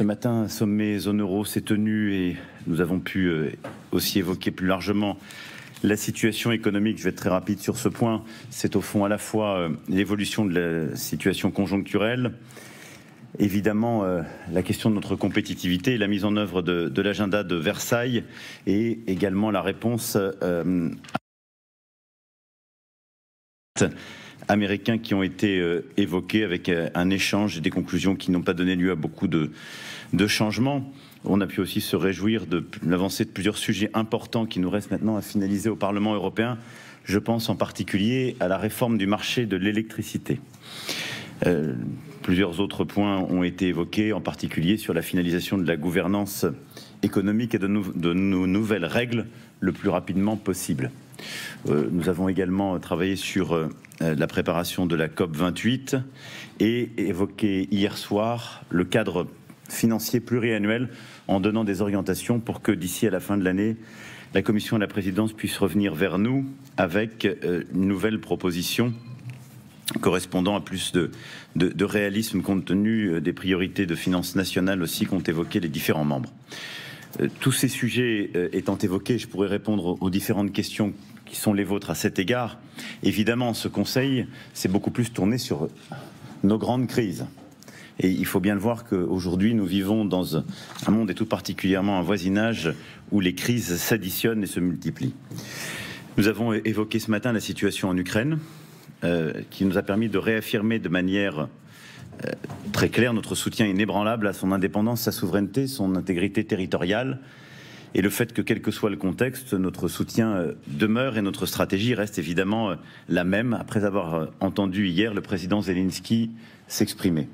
Ce matin, un sommet zone euro s'est tenu et nous avons pu aussi évoquer plus largement la situation économique. Je vais être très rapide sur ce point. C'est au fond à la fois l'évolution de la situation conjoncturelle, évidemment la question de notre compétitivité, la mise en œuvre de l'agenda de Versailles et également la réponse américains qui ont été évoqués avec un échange et des conclusions qui n'ont pas donné lieu à beaucoup de changements. On a pu aussi se réjouir de l'avancée de plusieurs sujets importants qui nous restent maintenant à finaliser au Parlement européen. Je pense en particulier à la réforme du marché de l'électricité. Plusieurs autres points ont été évoqués, en particulier sur la finalisation de la gouvernance économique et de nos nouvelles règles le plus rapidement possible. Nous avons également travaillé sur la préparation de la COP28 et évoqué hier soir le cadre financier pluriannuel en donnant des orientations pour que d'ici à la fin de l'année, la Commission et la Présidence puissent revenir vers nous avec une nouvelle proposition correspondant à plus de réalisme compte tenu des priorités de finances nationales aussi qu'ont évoqué les différents membres. Tous ces sujets étant évoqués, je pourrais répondre aux différentes questions qui sont les vôtres à cet égard. Évidemment, ce Conseil s'est beaucoup plus tourné sur nos grandes crises. Et il faut bien le voir qu'aujourd'hui, nous vivons dans un monde et tout particulièrement un voisinage où les crises s'additionnent et se multiplient. Nous avons évoqué ce matin la situation en Ukraine, qui nous a permis de réaffirmer de manière très claire notre soutien inébranlable à son indépendance, sa souveraineté, son intégrité territoriale, et le fait que, quel que soit le contexte, notre soutien demeure et notre stratégie reste évidemment la même, après avoir entendu hier le président Zelensky s'exprimer.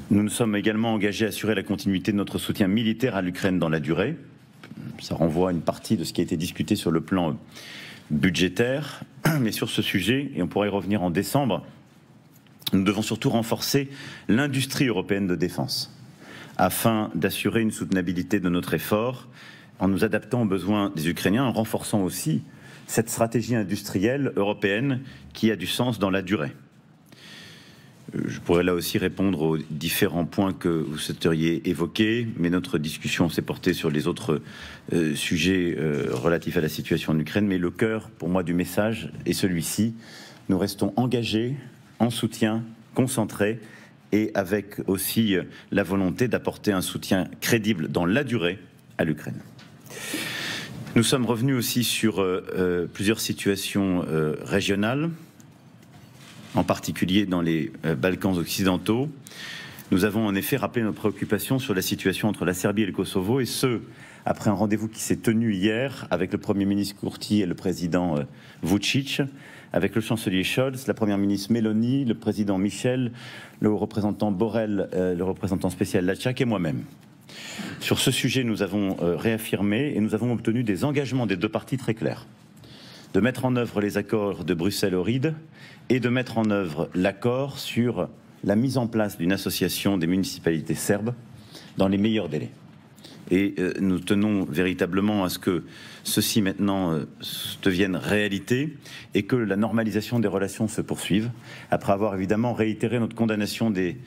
Nous nous sommes également engagés à assurer la continuité de notre soutien militaire à l'Ukraine dans la durée. Ça renvoie à une partie de ce qui a été discuté sur le plan budgétaire, mais sur ce sujet, et on pourrait y revenir en décembre, nous devons surtout renforcer l'industrie européenne de défense afin d'assurer une soutenabilité de notre effort en nous adaptant aux besoins des Ukrainiens, en renforçant aussi cette stratégie industrielle européenne qui a du sens dans la durée. Je pourrais là aussi répondre aux différents points que vous souhaiteriez évoquer, mais notre discussion s'est portée sur les autres sujets relatifs à la situation en Ukraine. Mais le cœur, pour moi, du message est celui-ci. Nous restons engagés, en soutien, concentrés, et avec aussi la volonté d'apporter un soutien crédible dans la durée à l'Ukraine. Nous sommes revenus aussi sur plusieurs situations régionales, en particulier dans les Balkans occidentaux. Nous avons en effet rappelé nos préoccupations sur la situation entre la Serbie et le Kosovo, et ce, après un rendez-vous qui s'est tenu hier avec le Premier ministre Kurti et le président Vučić, avec le chancelier Scholz, la Première ministre Meloni, le président Michel, le représentant Borrell, le représentant spécial Lacak et moi-même. Sur ce sujet, nous avons réaffirmé et nous avons obtenu des engagements des deux parties très clairs. De mettre en œuvre les accords de Bruxelles-Ohrid et de mettre en œuvre l'accord sur la mise en place d'une association des municipalités serbes dans les meilleurs délais. Et nous tenons véritablement à ce que ceci maintenant devienne réalité et que la normalisation des relations se poursuive, après avoir évidemment réitéré notre condamnation des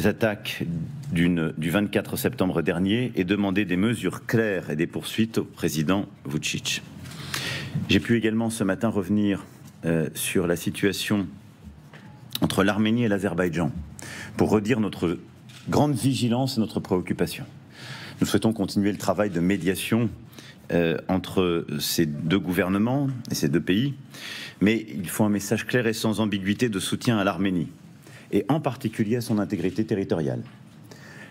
attaques du 24 septembre dernier et demandé des mesures claires et des poursuites au président Vučić. J'ai pu également ce matin revenir sur la situation entre l'Arménie et l'Azerbaïdjan pour redire notre grande vigilance et notre préoccupation. Nous souhaitons continuer le travail de médiation entre ces deux gouvernements et ces deux pays, mais il faut un message clair et sans ambiguïté de soutien à l'Arménie, et en particulier à son intégrité territoriale.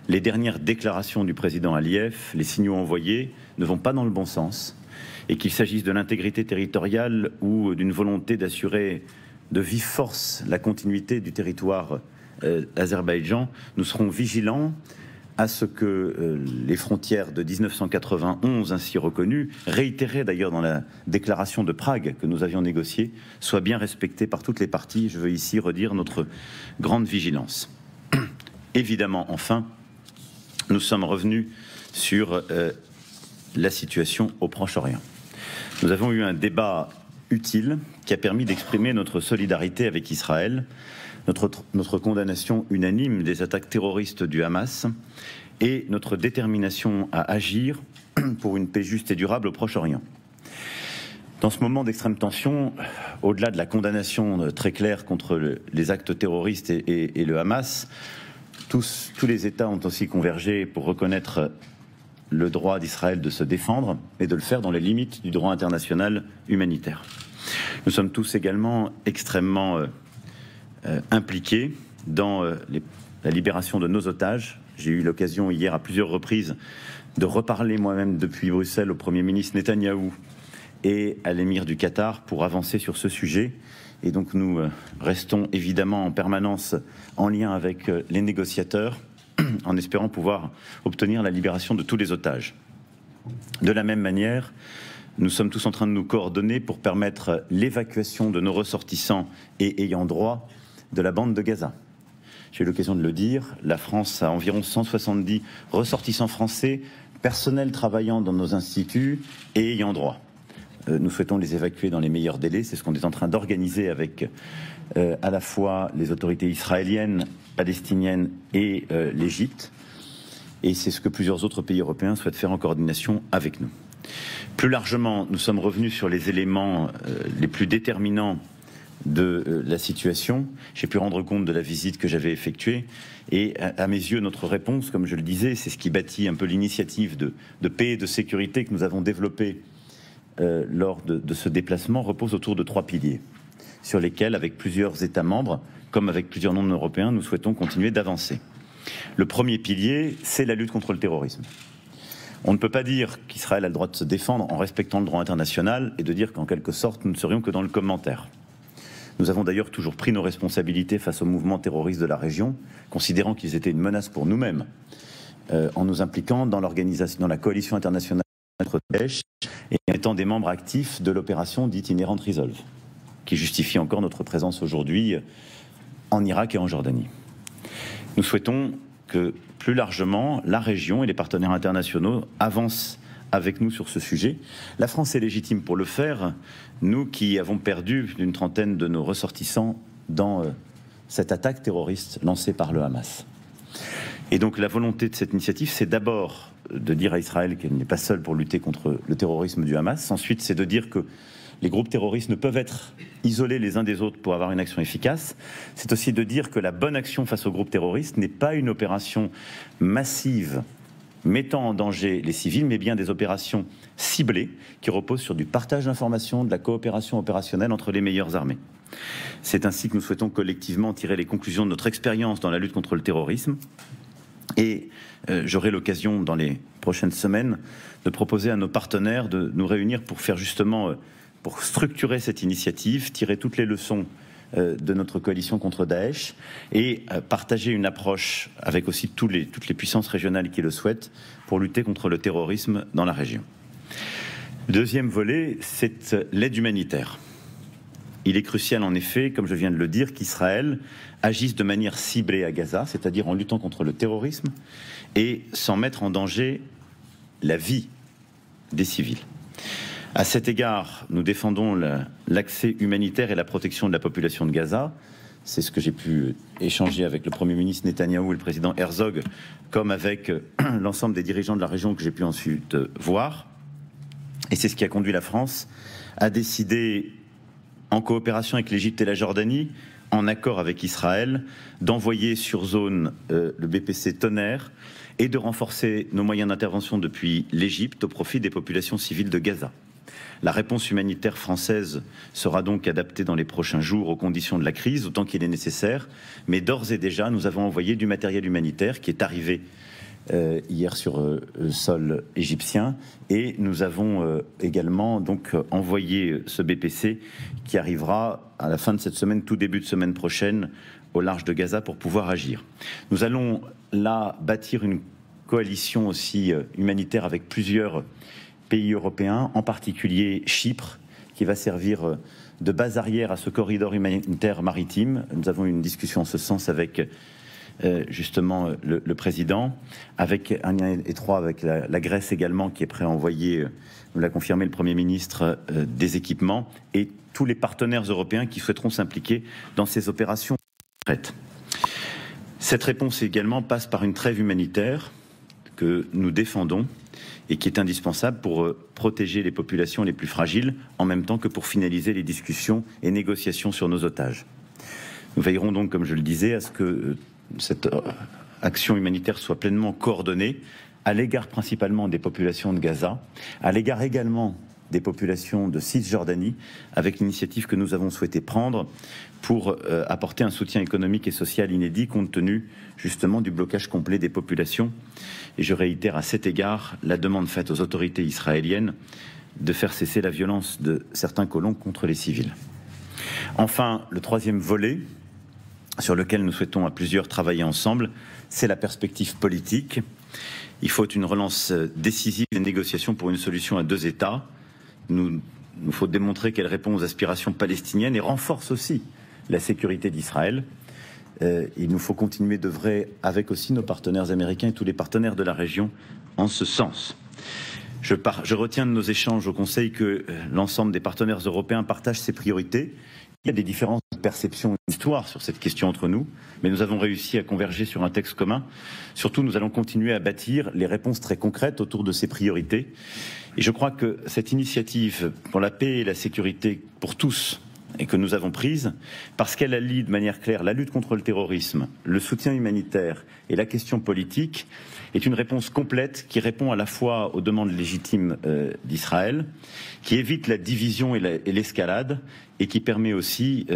Les dernières déclarations du président Aliyev, les signaux envoyés, ne vont pas dans le bon sens, et qu'il s'agisse de l'intégrité territoriale ou d'une volonté d'assurer de vive force la continuité du territoire azerbaïdjan, nous serons vigilants à ce que les frontières de 1991 ainsi reconnues, réitérées d'ailleurs dans la déclaration de Prague que nous avions négociée, soient bien respectées par toutes les parties. Je veux ici redire notre grande vigilance. Évidemment, enfin, nous sommes revenus sur la situation au Proche-Orient. Nous avons eu un débat utile qui a permis d'exprimer notre solidarité avec Israël notre condamnation unanime des attaques terroristes du Hamas et notre détermination à agir pour une paix juste et durable au Proche-Orient. Dans ce moment d'extrême tension, au-delà de la condamnation très claire contre les actes terroristes et le Hamas, tous les États ont aussi convergé pour reconnaître le droit d'Israël de se défendre et de le faire dans les limites du droit international humanitaire. Nous sommes tous également extrêmement impliqués dans la libération de nos otages. J'ai eu l'occasion hier à plusieurs reprises de reparler moi-même depuis Bruxelles au Premier ministre Netanyahou et à l'émir du Qatar pour avancer sur ce sujet. Et donc nous restons évidemment en permanence en lien avec les négociateurs en espérant pouvoir obtenir la libération de tous les otages. De la même manière, nous sommes tous en train de nous coordonner pour permettre l'évacuation de nos ressortissants et ayants droit de la bande de Gaza. J'ai eu l'occasion de le dire, la France a environ 170 ressortissants français, personnels travaillant dans nos instituts et ayant droit. Nous souhaitons les évacuer dans les meilleurs délais. C'est ce qu'on est en train d'organiser avec à la fois les autorités israéliennes, palestiniennes et l'Égypte. Et c'est ce que plusieurs autres pays européens souhaitent faire en coordination avec nous. Plus largement, nous sommes revenus sur les éléments les plus déterminants de la situation. J'ai pu rendre compte de la visite que j'avais effectuée. Et à mes yeux, notre réponse, comme je le disais, c'est ce qui bâtit un peu l'initiative de paix et de sécurité que nous avons développée lors de ce déplacement, repose autour de 3 piliers sur lesquels, avec plusieurs États membres, comme avec plusieurs non-européens, nous souhaitons continuer d'avancer. Le premier pilier, c'est la lutte contre le terrorisme. On ne peut pas dire qu'Israël a le droit de se défendre en respectant le droit international et de dire qu'en quelque sorte, nous ne serions que dans le commentaire. Nous avons d'ailleurs toujours pris nos responsabilités face aux mouvements terroristes de la région, considérant qu'ils étaient une menace pour nous-mêmes, en nous impliquant dans l'organisation, dans la coalition internationale contre Daesh et en étant des membres actifs de l'opération dite Inherent Resolve, qui justifie encore notre présence aujourd'hui en Irak et en Jordanie. Nous souhaitons que, plus largement, la région et les partenaires internationaux avancent avec nous sur ce sujet. La France est légitime pour le faire, nous qui avons perdu une trentaine de nos ressortissants dans cette attaque terroriste lancée par le Hamas. Et donc la volonté de cette initiative, c'est d'abord de dire à Israël qu'elle n'est pas seule pour lutter contre le terrorisme du Hamas. Ensuite, c'est de dire que les groupes terroristes ne peuvent être isolés les uns des autres pour avoir une action efficace. C'est aussi de dire que la bonne action face aux groupes terroristes n'est pas une opération massive mettant en danger les civils, mais bien des opérations ciblées qui reposent sur du partage d'informations, de la coopération opérationnelle entre les meilleures armées. C'est ainsi que nous souhaitons collectivement tirer les conclusions de notre expérience dans la lutte contre le terrorisme. Et j'aurai l'occasion dans les prochaines semaines de proposer à nos partenaires de nous réunir pour faire justement, pour structurer cette initiative, tirer toutes les leçons de notre coalition contre Daesh et partager une approche avec aussi toutes les puissances régionales qui le souhaitent pour lutter contre le terrorisme dans la région. Le deuxième volet, c'est l'aide humanitaire. Il est crucial en effet, comme je viens de le dire, qu'Israël agisse de manière ciblée à Gaza, c'est-à-dire en luttant contre le terrorisme et sans mettre en danger la vie des civils. À cet égard, nous défendons l'accès humanitaire et la protection de la population de Gaza. C'est ce que j'ai pu échanger avec le Premier ministre Netanyahou et le président Herzog, comme avec l'ensemble des dirigeants de la région que j'ai pu ensuite voir. Et c'est ce qui a conduit la France à décider, en coopération avec l'Égypte et la Jordanie, en accord avec Israël, d'envoyer sur zone le BPC Tonnerre et de renforcer nos moyens d'intervention depuis l'Égypte au profit des populations civiles de Gaza. La réponse humanitaire française sera donc adaptée dans les prochains jours aux conditions de la crise, autant qu'il est nécessaire. Mais d'ores et déjà, nous avons envoyé du matériel humanitaire qui est arrivé hier sur le sol égyptien. Et nous avons également donc envoyé ce BPC qui arrivera à la fin de cette semaine, tout début de semaine prochaine, au large de Gaza pour pouvoir agir. Nous allons là bâtir une coalition aussi humanitaire avec plusieurs pays européens, en particulier Chypre, qui va servir de base arrière à ce corridor humanitaire maritime. Nous avons eu une discussion en ce sens avec justement le président, avec un lien étroit avec la Grèce également, qui est prêt à envoyer, nous l'a confirmé le Premier ministre, des équipements, et tous les partenaires européens qui souhaiteront s'impliquer dans ces opérations concrète. Cette réponse également passe par une trêve humanitaire que nous défendons et qui est indispensable pour protéger les populations les plus fragiles, en même temps que pour finaliser les discussions et négociations sur nos otages. Nous veillerons donc, comme je le disais, à ce que cette action humanitaire soit pleinement coordonnée à l'égard principalement des populations de Gaza, à l'égard également des populations de Cisjordanie, avec l'initiative que nous avons souhaité prendre pour apporter un soutien économique et social inédit compte tenu justement du blocage complet des populations. Et je réitère à cet égard la demande faite aux autorités israéliennes de faire cesser la violence de certains colons contre les civils. Enfin, le troisième volet sur lequel nous souhaitons à plusieurs travailler ensemble, c'est la perspective politique. Il faut une relance décisive des négociations pour une solution à deux États. Nous faut démontrer qu'elle répond aux aspirations palestiniennes et renforce aussi la sécurité d'Israël. Il nous faut continuer d'œuvrer avec aussi nos partenaires américains et tous les partenaires de la région en ce sens. Je retiens de nos échanges au Conseil que l'ensemble des partenaires européens partagent ces priorités. Il y a des différences de perception et d'histoire sur cette question entre nous, mais nous avons réussi à converger sur un texte commun. Surtout, nous allons continuer à bâtir les réponses très concrètes autour de ces priorités. Et je crois que cette initiative pour la paix et la sécurité pour tous, et que nous avons prise, parce qu'elle allie de manière claire la lutte contre le terrorisme, le soutien humanitaire et la question politique, est une réponse complète qui répond à la fois aux demandes légitimes d'Israël, qui évite la division et l'escalade, et qui permet aussi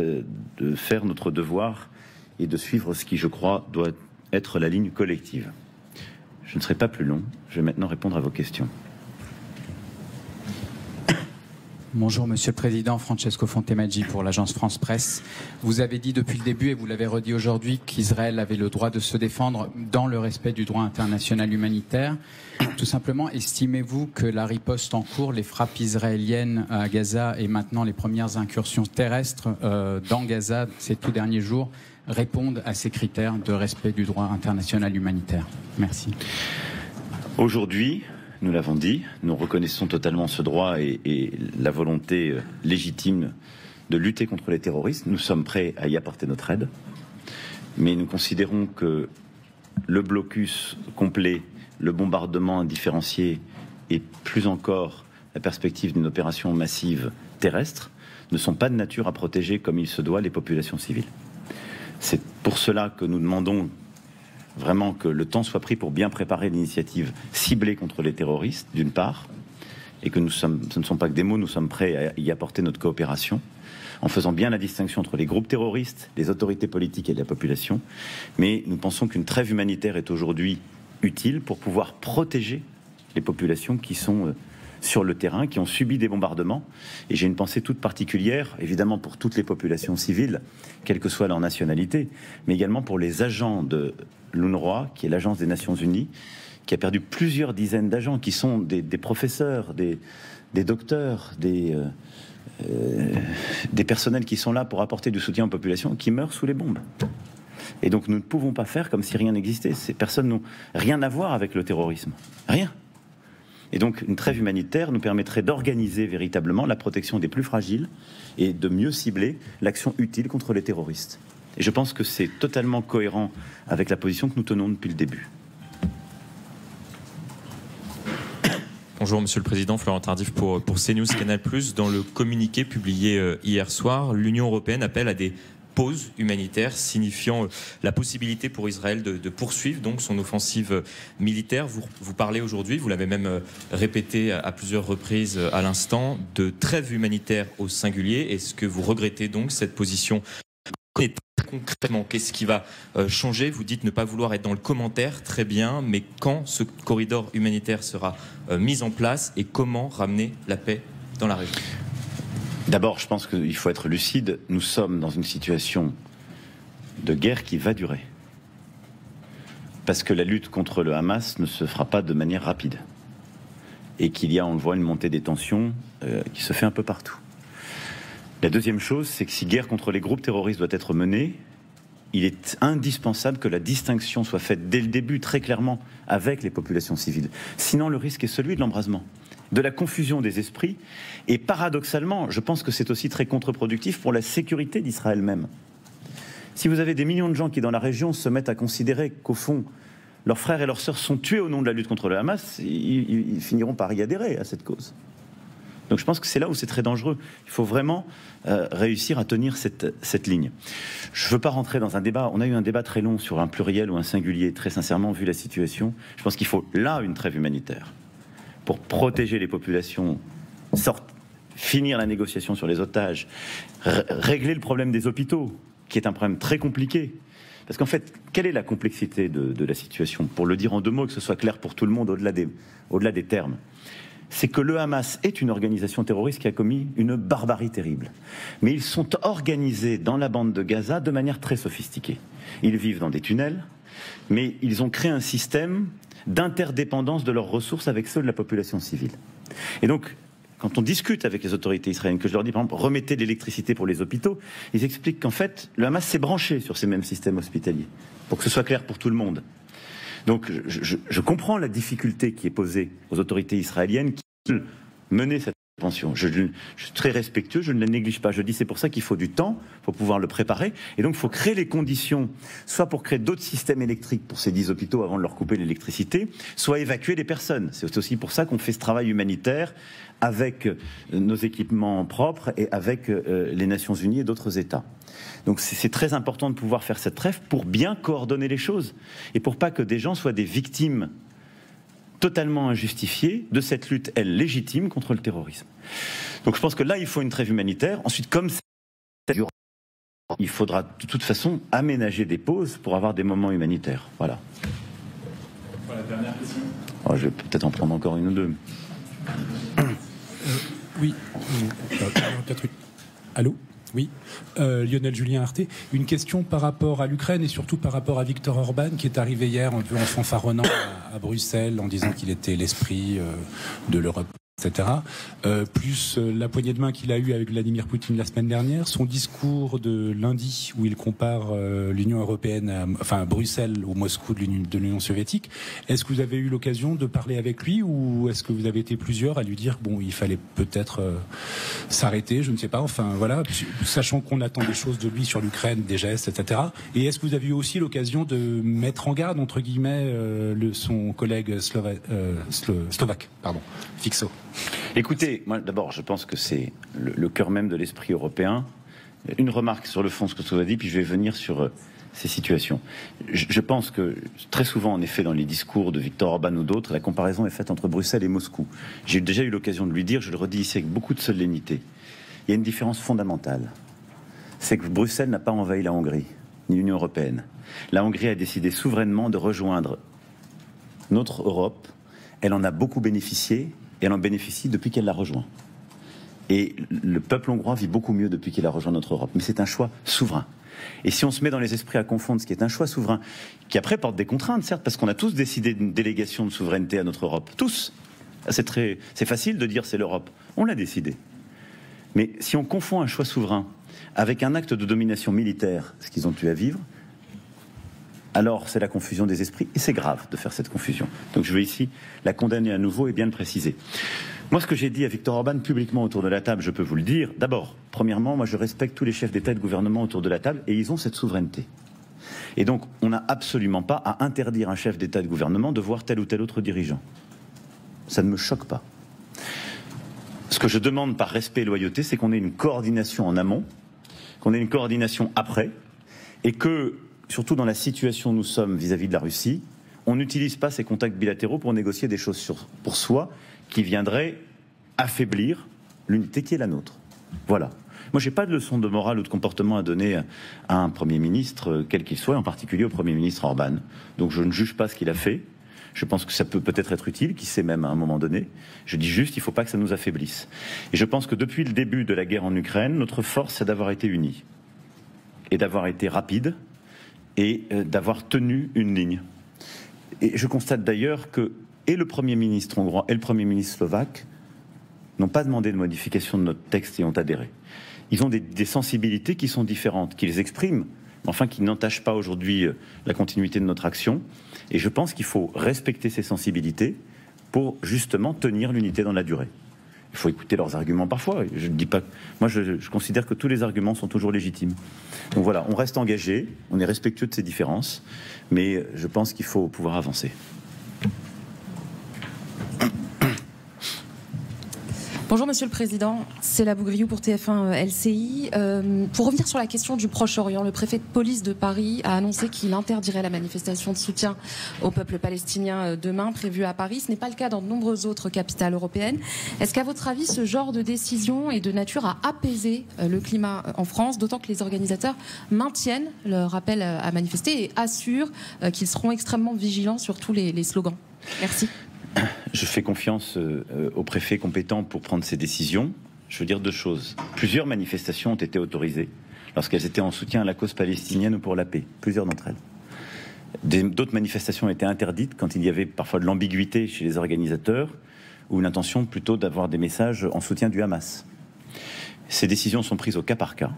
de faire notre devoir et de suivre ce qui, je crois, doit être la ligne collective. Je ne serai pas plus long, je vais maintenant répondre à vos questions. Bonjour Monsieur le Président, Francesco Fontemaggi pour l'agence France Presse. Vous avez dit depuis le début et vous l'avez redit aujourd'hui qu'Israël avait le droit de se défendre dans le respect du droit international humanitaire. Tout simplement, estimez-vous que la riposte en cours, les frappes israéliennes à Gaza et maintenant les premières incursions terrestres dans Gaza ces tout derniers jours répondent à ces critères de respect du droit international humanitaire? Merci. Aujourd'hui, nous l'avons dit, nous reconnaissons totalement ce droit et la volonté légitime de lutter contre les terroristes. Nous sommes prêts à y apporter notre aide, mais nous considérons que le blocus complet, le bombardement indifférencié et plus encore la perspective d'une opération massive terrestre ne sont pas de nature à protéger comme il se doit les populations civiles. C'est pour cela que nous demandons vraiment que le temps soit pris pour bien préparer l'initiative ciblée contre les terroristes, d'une part, et que ce ne sont pas que des mots, nous sommes prêts à y apporter notre coopération, en faisant bien la distinction entre les groupes terroristes, les autorités politiques et la population. Mais nous pensons qu'une trêve humanitaire est aujourd'hui utile pour pouvoir protéger les populations qui sont sur le terrain, qui ont subi des bombardements. Et j'ai une pensée toute particulière, évidemment pour toutes les populations civiles, quelle que soit leur nationalité, mais également pour les agents de l'UNRWA, qui est l'agence des Nations Unies, qui a perdu plusieurs dizaines d'agents, qui sont des professeurs, des docteurs, des personnels qui sont là pour apporter du soutien aux populations, qui meurent sous les bombes. Et donc nous ne pouvons pas faire comme si rien n'existait. Ces personnes n'ont rien à voir avec le terrorisme. Rien. Et donc une trêve humanitaire nous permettrait d'organiser véritablement la protection des plus fragiles et de mieux cibler l'action utile contre les terroristes. Et je pense que c'est totalement cohérent avec la position que nous tenons depuis le début. Bonjour Monsieur le Président, Florent Tardif pour CNews Canal+. Dans le communiqué publié hier soir, l'Union européenne appelle à des pauses humanitaires, signifiant la possibilité pour Israël de poursuivre donc son offensive militaire. Vous parlez aujourd'hui, vous l'avez même répété à plusieurs reprises à l'instant, de trêve humanitaire au singulier. Est-ce que vous regrettez donc cette position? Concrètement, qu'est-ce qui va changer? Vous dites ne pas vouloir être dans le commentaire, très bien, mais quand ce corridor humanitaire sera mis en place et comment ramener la paix dans la région? D'abord, je pense qu'il faut être lucide. Nous sommes dans une situation de guerre qui va durer. Parce que la lutte contre le Hamas ne se fera pas de manière rapide. Et qu'il y a, on le voit, une montée des tensions qui se fait un peu partout. La deuxième chose, c'est que si guerre contre les groupes terroristes doit être menée, il est indispensable que la distinction soit faite dès le début, très clairement, avec les populations civiles. Sinon, le risque est celui de l'embrasement, de la confusion des esprits. Et paradoxalement, je pense que c'est aussi très contre-productif pour la sécurité d'Israël même. Si vous avez des millions de gens qui, dans la région, se mettent à considérer qu'au fond, leurs frères et leurs sœurs sont tués au nom de la lutte contre le Hamas, ils finiront par y adhérer à cette cause. Donc je pense que c'est là où c'est très dangereux. Il faut vraiment réussir à tenir cette ligne. Je ne veux pas rentrer dans un débat. On a eu un débat très long sur un pluriel ou un singulier. Très sincèrement, vu la situation, je pense qu'il faut là une trêve humanitaire pour protéger les populations, finir la négociation sur les otages, régler le problème des hôpitaux, qui est un problème très compliqué. Parce qu'en fait, quelle est la complexité de la situation? Pour le dire en deux mots, que ce soit clair pour tout le monde, au-delà des termes, c'est que le Hamas est une organisation terroriste qui a commis une barbarie terrible. Mais ils sont organisés dans la bande de Gaza de manière très sophistiquée. Ils vivent dans des tunnels, mais ils ont créé un système d'interdépendance de leurs ressources avec ceux de la population civile. Et donc, quand on discute avec les autorités israéliennes, que je leur dis par exemple, remettez de l'électricité pour les hôpitaux, ils expliquent qu'en fait, le Hamas s'est branché sur ces mêmes systèmes hospitaliers, pour que ce soit clair pour tout le monde. Donc je comprends la difficulté qui est posée aux autorités israéliennes qui veulent mener cette intervention. Je suis très respectueux, je ne la néglige pas. Je dis c'est pour ça qu'il faut du temps, il faut pouvoir le préparer. Et donc il faut créer les conditions, soit pour créer d'autres systèmes électriques pour ces 10 hôpitaux avant de leur couper l'électricité, soit évacuer les personnes. C'est aussi pour ça qu'on fait ce travail humanitaire avec nos équipements propres et avec les Nations Unies et d'autres États. Donc c'est très important de pouvoir faire cette trêve pour bien coordonner les choses et pour pas que des gens soient des victimes totalement injustifiées de cette lutte, elle, légitime contre le terrorisme. Donc je pense que là, il faut une trêve humanitaire. Ensuite, comme c'est dur, il faudra de toute façon aménager des pauses pour avoir des moments humanitaires. Voilà. Pour la dernière question. Oh, je vais peut-être en prendre encore une ou deux. Oui. Peut-être une. Allô? Oui, Lionel Julien Arte. Une question par rapport à l'Ukraine et surtout par rapport à Viktor Orban qui est arrivé hier un peu en fanfaronnant à Bruxelles en disant qu'il était l'esprit de l'Europe, etc. Plus la poignée de main qu'il a eue avec Vladimir Poutine la semaine dernière, son discours de lundi où il compare l'Union européenne, enfin Bruxelles ou Moscou de l'Union soviétique. Est-ce que vous avez eu l'occasion de parler avec lui ou est-ce que vous avez été plusieurs à lui dire bon, il fallait peut-être s'arrêter, je ne sais pas, enfin voilà, sachant qu'on attend des choses de lui sur l'Ukraine, des gestes, etc. Et est-ce que vous avez eu aussi l'occasion de mettre en garde, entre guillemets, son collègue slovaque, Fico? Écoutez, moi d'abord, je pense que c'est le cœur même de l'esprit européen. Une remarque sur le fond, ce que tu as dit, puis je vais venir sur ces situations. Je pense que très souvent, en effet, dans les discours de Viktor Orban ou d'autres, la comparaison est faite entre Bruxelles et Moscou. J'ai déjà eu l'occasion de lui dire, je le redis ici avec beaucoup de solennité, il y a une différence fondamentale. C'est que Bruxelles n'a pas envahi la Hongrie, ni l'Union européenne. La Hongrie a décidé souverainement de rejoindre notre Europe. Elle en a beaucoup bénéficié. Et elle en bénéficie depuis qu'elle l'a rejoint. Et le peuple hongrois vit beaucoup mieux depuis qu'il a rejoint notre Europe. Mais c'est un choix souverain. Et si on se met dans les esprits à confondre ce qui est un choix souverain, qui après porte des contraintes, certes, parce qu'on a tous décidé d'une délégation de souveraineté à notre Europe. Tous. C'est facile de dire c'est l'Europe. On l'a décidé. Mais si on confond un choix souverain avec un acte de domination militaire, ce qu'ils ont eu à vivre, alors c'est la confusion des esprits, et c'est grave de faire cette confusion. Donc je veux ici la condamner à nouveau et bien le préciser. Moi, ce que j'ai dit à Viktor Orban publiquement autour de la table, je peux vous le dire. D'abord, premièrement, moi je respecte tous les chefs d'État et de gouvernement autour de la table, et ils ont cette souveraineté. Et donc, on n'a absolument pas à interdire un chef d'État et de gouvernement de voir tel ou tel autre dirigeant. Ça ne me choque pas. Ce que je demande par respect et loyauté, c'est qu'on ait une coordination en amont, qu'on ait une coordination après, et que surtout dans la situation où nous sommes vis-à-vis de la Russie, on n'utilise pas ces contacts bilatéraux pour négocier des choses pour soi qui viendraient affaiblir l'unité qui est la nôtre. Voilà. Moi, je n'ai pas de leçon de morale ou de comportement à donner à un Premier ministre, quel qu'il soit, en particulier au Premier ministre Orban. Donc je ne juge pas ce qu'il a fait. Je pense que ça peut peut-être être utile, qui sait même à un moment donné. Je dis juste, il ne faut pas que ça nous affaiblisse. Et je pense que depuis le début de la guerre en Ukraine, notre force, c'est d'avoir été unis et d'avoir été rapide, et d'avoir tenu une ligne. Et je constate d'ailleurs que et le Premier ministre hongrois et le Premier ministre slovaque n'ont pas demandé de modification de notre texte et ont adhéré. Ils ont des sensibilités qui sont différentes, qu'ils expriment, mais enfin qui n'entachent pas aujourd'hui la continuité de notre action. Et je pense qu'il faut respecter ces sensibilités pour justement tenir l'unité dans la durée. Il faut écouter leurs arguments parfois. Je ne dis pas. Moi, je considère que tous les arguments sont toujours légitimes. Donc voilà, on reste engagé, on est respectueux de ces différences, mais je pense qu'il faut pouvoir avancer. Bonjour Monsieur le Président, c'est la Bougriou pour TF1 LCI. Pour revenir sur la question du Proche-Orient, le préfet de police de Paris a annoncé qu'il interdirait la manifestation de soutien au peuple palestinien demain, prévue à Paris. Ce n'est pas le cas dans de nombreuses autres capitales européennes. Est-ce qu'à votre avis, ce genre de décision est de nature à apaiser le climat en France, d'autant que les organisateurs maintiennent leur appel à manifester et assurent qu'ils seront extrêmement vigilants sur tous les slogans? Merci. Je fais confiance au préfet compétent pour prendre ces décisions. Je veux dire deux choses. Plusieurs manifestations ont été autorisées lorsqu'elles étaient en soutien à la cause palestinienne ou pour la paix. Plusieurs d'entre elles. D'autres manifestations ont été interdites quand il y avait parfois de l'ambiguïté chez les organisateurs ou une intention plutôt d'avoir des messages en soutien du Hamas. Ces décisions sont prises au cas par cas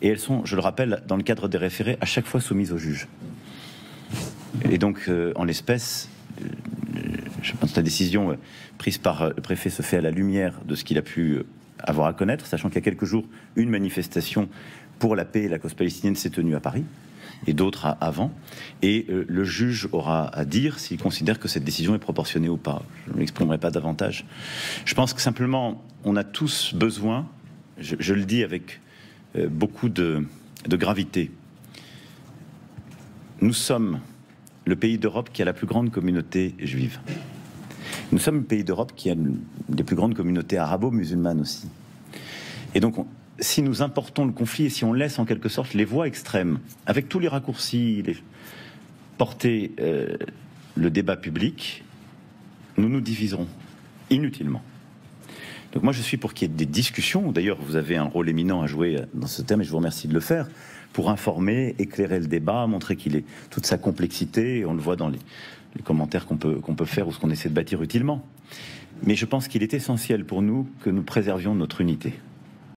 et elles sont, je le rappelle, dans le cadre des référés, à chaque fois soumises au juge. Et donc, en l'espèce, je pense que la décision prise par le préfet se fait à la lumière de ce qu'il a pu avoir à connaître, sachant qu'il y a quelques jours, une manifestation pour la paix et la cause palestinienne s'est tenue à Paris, et d'autres avant. Et le juge aura à dire s'il considère que cette décision est proportionnée ou pas. Je ne m'exprimerai pas davantage. Je pense que simplement, on a tous besoin, je le dis avec beaucoup de gravité, nous sommes le pays d'Europe qui a la plus grande communauté juive. Nous sommes le pays d'Europe qui a une des plus grandes communautés arabo-musulmanes aussi. Et donc, si nous importons le conflit et si on laisse en quelque sorte les voix extrêmes, avec tous les raccourcis, porter le débat public, nous nous diviserons inutilement. Donc moi, je suis pour qu'il y ait des discussions. D'ailleurs, vous avez un rôle éminent à jouer dans ce thème et je vous remercie de le faire, pour informer, éclairer le débat, montrer qu'il est toute sa complexité. On le voit dans les commentaires qu'on peut faire ou ce qu'on essaie de bâtir utilement. Mais je pense qu'il est essentiel pour nous que nous préservions notre unité.